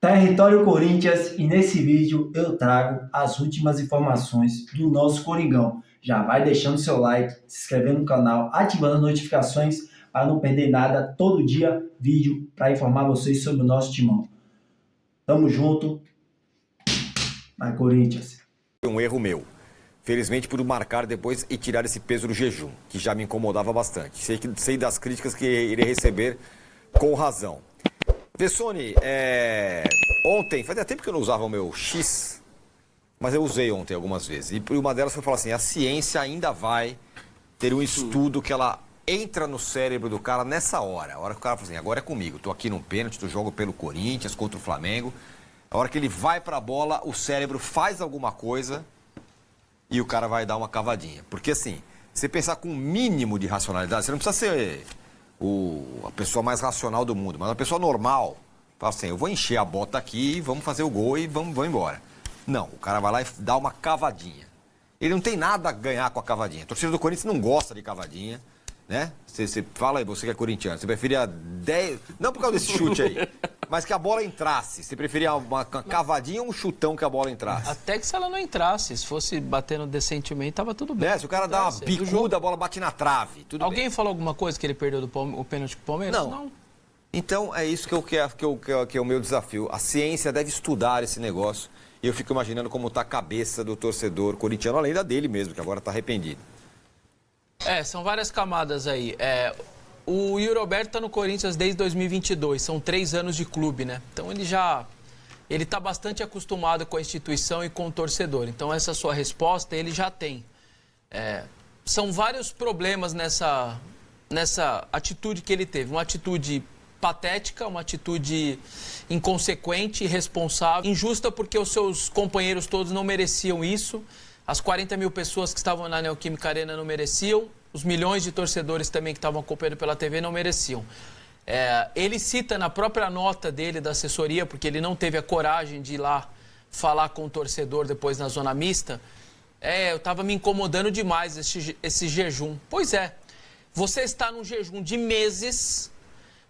Território Corinthians, e nesse vídeo eu trago as últimas informações do nosso Coringão. Já vai deixando seu like, se inscrevendo no canal, ativando as notificações para não perder nada. Todo dia vídeo para informar vocês sobre o nosso timão. Tamo junto, vai Corinthians. Foi um erro meu. Felizmente pude marcar depois e tirar esse peso do jejum, que já me incomodava bastante. Sei das críticas que irei receber com razão. Vessone, ontem, fazia tempo que eu não usava o meu X, mas eu usei ontem algumas vezes. E uma delas foi falar assim, a ciência ainda vai ter um estudo que ela entra no cérebro do cara nessa hora. A hora que o cara fala assim, agora é comigo, tô aqui no pênalti, tô jogo pelo Corinthians contra o Flamengo. A hora que ele vai pra bola, o cérebro faz alguma coisa e o cara vai dar uma cavadinha. Porque assim, você pensar com um mínimo de racionalidade, você não precisa ser a pessoa mais racional do mundo, mas uma pessoa normal, fala assim, eu vou encher a bota aqui, vamos fazer o gol e vamos embora. Não, o cara vai lá e dá uma cavadinha. Ele não tem nada a ganhar com a cavadinha. A torcida do Corinthians não gosta de cavadinha, né? Você fala aí, você que é corintiano, você preferia 10... Não por causa desse chute aí, mas que a bola entrasse. Você preferia uma cavadinha ou um chutão que a bola entrasse? Até que se ela não entrasse, se fosse batendo decentemente, tava tudo bem. Se o cara dá uma bicuda, a bola bate na trave, tudo Alguém bem. falou alguma coisa que ele perdeu o pênalti pro Palmeiras? Não. Então é isso que é o meu desafio. A ciência deve estudar esse negócio. E eu fico imaginando como está a cabeça do torcedor corintiano, além da dele mesmo, que agora está arrependido. São várias camadas aí. O Yuri Alberto está no Corinthians desde 2022, são 3 anos de clube, né? Então ele está bastante acostumado com a instituição e com o torcedor. Então essa sua resposta ele já tem. São vários problemas nessa atitude que ele teve. Uma atitude patética, uma atitude inconsequente, irresponsável, injusta porque os seus companheiros todos não mereciam isso. As 40 mil pessoas que estavam na Neoquímica Arena não mereciam. Os milhões de torcedores também que estavam acompanhando pela TV não mereciam. Ele cita na própria nota dele da assessoria, porque ele não teve a coragem de ir lá falar com o torcedor depois na zona mista. Eu estava me incomodando demais esse jejum. Pois é, você está num jejum de meses,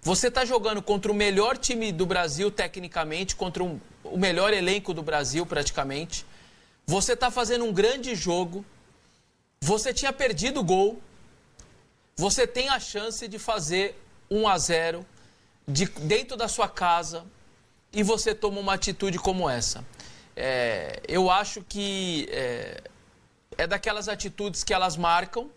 você está jogando contra o melhor time do Brasil tecnicamente, contra o melhor elenco do Brasil praticamente. Você está fazendo um grande jogo, você tinha perdido o gol, você tem a chance de fazer 1-0 dentro da sua casa e você toma uma atitude como essa. Eu acho que é daquelas atitudes que elas marcam,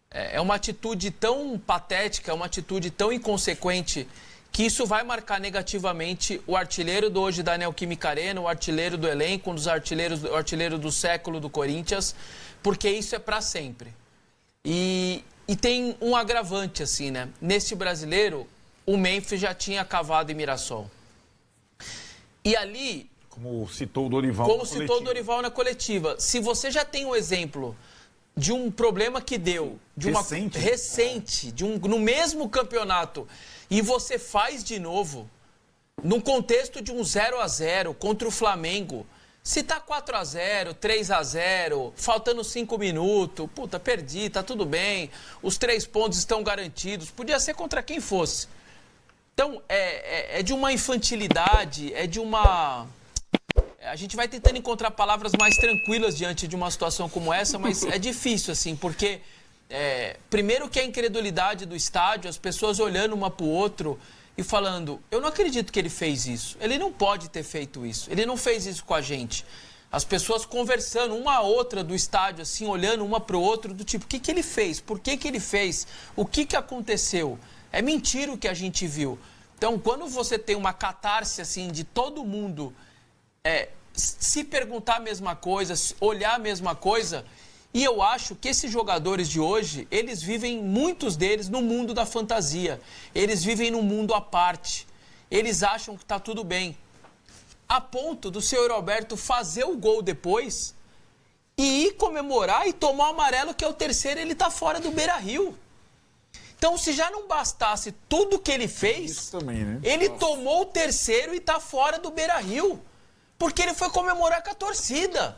é uma atitude tão patética, uma atitude tão inconsequente que isso vai marcar negativamente o artilheiro do hoje da Neoquímica Arena, o artilheiro do elenco, o artilheiro do século do Corinthians, porque isso é para sempre. E tem um agravante, assim, né? Neste brasileiro, o Memphis já tinha cavado em Mirassol. E ali... Como citou o Dorival na coletiva. Se você já tem um exemplo de um problema que deu, recente, no mesmo campeonato, e você faz de novo, num contexto de um 0-0 contra o Flamengo, se tá 4-0, 3-0, faltando 5 minutos, puta, perdi, tá tudo bem, os 3 pontos estão garantidos, podia ser contra quem fosse. Então, é de uma infantilidade, a gente vai tentando encontrar palavras mais tranquilas diante de uma situação como essa, mas é difícil, assim, porque... primeiro que a incredulidade do estádio, as pessoas olhando uma para o outro e falando, eu não acredito que ele fez isso, ele não pode ter feito isso, ele não fez isso com a gente. As pessoas conversando, uma a outra do estádio, assim, olhando uma para o outro, do tipo, o que ele fez? Por que ele fez? O que aconteceu? É mentira o que a gente viu. Então, quando você tem uma catarse, assim, de todo mundo se perguntar a mesma coisa, olhar a mesma coisa... E eu acho que esses jogadores de hoje, eles vivem, muitos deles, no mundo da fantasia. Eles vivem num mundo à parte. Eles acham que está tudo bem. A ponto do senhor Roberto fazer o gol depois e ir comemorar e tomar o amarelo, que é o terceiro, ele está fora do Beira-Rio. Então, se já não bastasse tudo que ele fez, também, né? Ele tomou o terceiro e está fora do Beira-Rio. Porque ele foi comemorar com a torcida.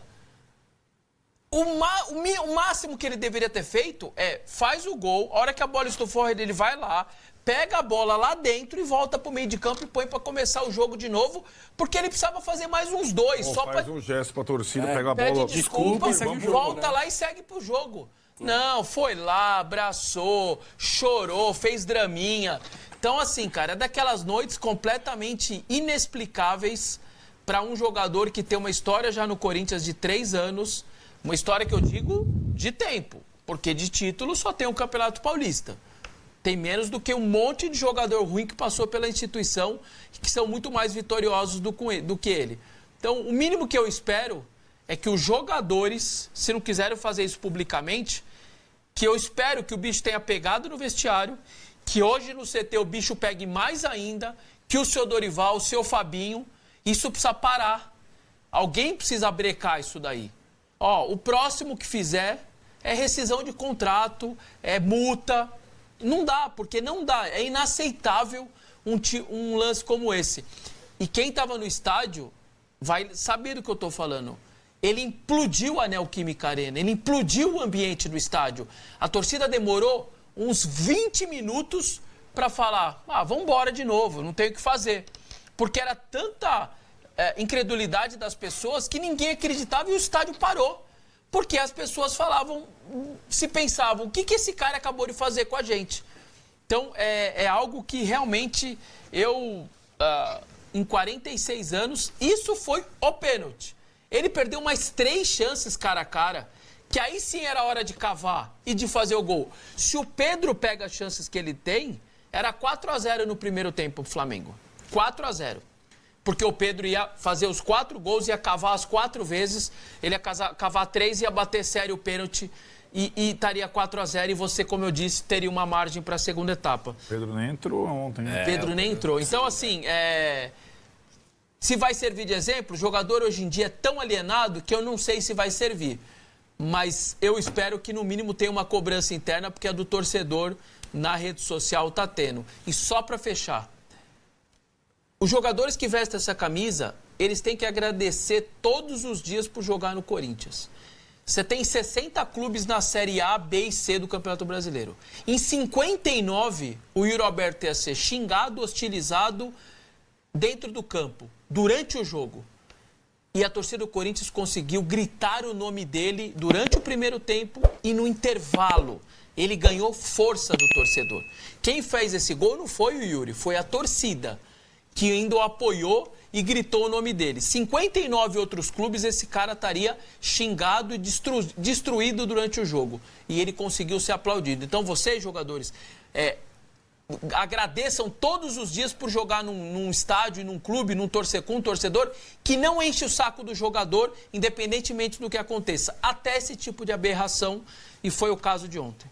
O máximo que ele deveria ter feito faz o gol, a hora que a bola estufou, ele vai lá, pega a bola lá dentro e volta pro meio de campo e põe para começar o jogo de novo, porque ele precisava fazer mais uns 2. Ou só faz pra... um gesto pra torcida, pega a Pede bola. desculpa, e segue o jogo, volta né? lá e segue pro jogo. Não, foi lá, abraçou, chorou, fez draminha. Então, assim, cara, é daquelas noites completamente inexplicáveis para um jogador que tem uma história já no Corinthians de 3 anos, uma história que eu digo de tempo, porque de título só tem o Campeonato Paulista. Tem menos do que um monte de jogador ruim que passou pela instituição e que são muito mais vitoriosos do que ele. Então, o mínimo que eu espero é que os jogadores, se não quiserem fazer isso publicamente, que eu espero que o bicho tenha pegado no vestiário, que hoje no CT o bicho pegue mais ainda, que o seu Dorival, o seu Fabinho, isso precisa parar. Alguém precisa brecar isso daí. Ó, o próximo que fizer é rescisão de contrato, é multa. Não dá, porque não dá. É inaceitável um lance como esse. E quem estava no estádio vai saber do que eu estou falando. Ele implodiu a Neoquímica Arena, ele implodiu o ambiente do estádio. A torcida demorou uns 20 minutos para falar, vamos embora de novo, não tem o que fazer. Porque era tanta incredulidade das pessoas que ninguém acreditava e o estádio parou. Porque as pessoas falavam, se pensavam, o que esse cara acabou de fazer com a gente? Então, é algo que realmente eu, em 46 anos, isso foi o pênalti. Ele perdeu mais 3 chances cara a cara, que aí sim era hora de cavar e de fazer o gol. Se o Pedro pega as chances que ele tem, era 4-0 no primeiro tempo pro Flamengo. 4-0. Porque o Pedro ia fazer os 4 gols, ia cavar as 4 vezes, ele ia cavar 3, ia bater sério o pênalti e estaria 4-0 e você, como eu disse, teria uma margem para a segunda etapa. Pedro nem entrou ontem. Pedro nem entrou. Então, assim, se vai servir de exemplo, o jogador hoje em dia é tão alienado que eu não sei se vai servir. Mas eu espero que, no mínimo, tenha uma cobrança interna, porque a do torcedor na rede social está tendo. E só para fechar, os jogadores que vestem essa camisa, eles têm que agradecer todos os dias por jogar no Corinthians. Você tem 60 clubes na Série A, B e C do Campeonato Brasileiro. Em 59, o Yuri Alberto ia ser xingado, hostilizado dentro do campo, durante o jogo. E a torcida do Corinthians conseguiu gritar o nome dele durante o primeiro tempo e no intervalo. Ele ganhou força do torcedor. Quem fez esse gol não foi o Yuri, foi a torcida, que ainda o apoiou e gritou o nome dele. 59 outros clubes, esse cara estaria xingado e destruído durante o jogo. E ele conseguiu ser aplaudido. Então vocês, jogadores, agradeçam todos os dias por jogar num estádio, num clube, com um torcedor que não enche o saco do jogador, independentemente do que aconteça. Até esse tipo de aberração, e foi o caso de ontem.